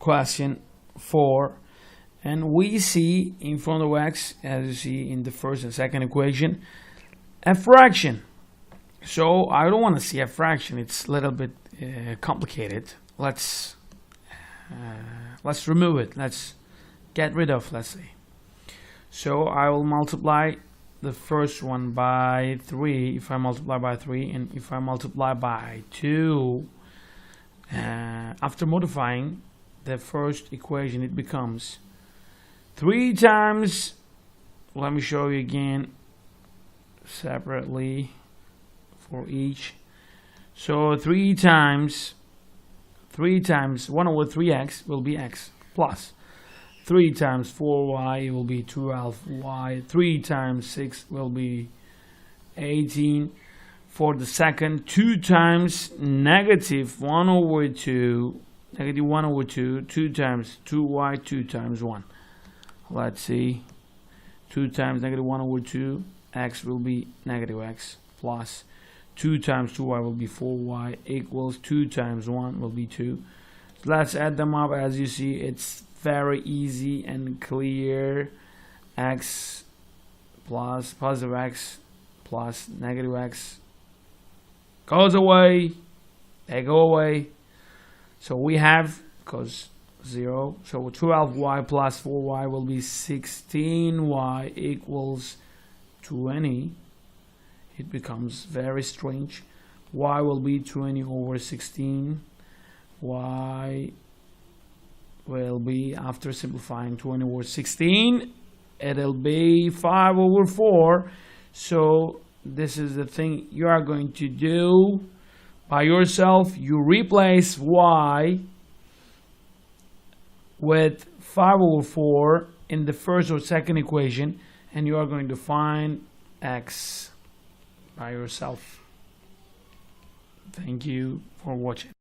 question 4, and we see in front of x, as you see in the first and second equation, a fraction. So I don't want to see a fraction, it's a little bit complicated. Let's remove it, let's get rid of, let's say. So I will multiply the first one by 3, if I multiply by 3, and if I multiply by 2, after modifying the first equation, it becomes 3 times, let me show you again separately for each. So 3 times 1 over 3x will be x, plus 3 times 4y will be 12y, 3 times 6 will be 18 for the second, 2 times negative 1 over 2, negative 1 over 2, 2 times 2y, 2 times 1. Let's see, 2 times negative 1 over 2, x will be negative x, plus 2 times 2y will be 4y, equals 2 times 1 will be 2. So let's add them up. As you see, it's very easy and clear. X plus positive x plus negative x goes away, they go away. So we have, because 0, so 12y plus 4y will be 16y equals 20. It becomes very strange. Y will be 20 over 16. Y will be, after simplifying 20 over 16, it'll be 5 over 4. So this is the thing you are going to do by yourself. You replace y with 5 over 4 in the first or second equation, and you are going to find x by yourself. Thank you for watching.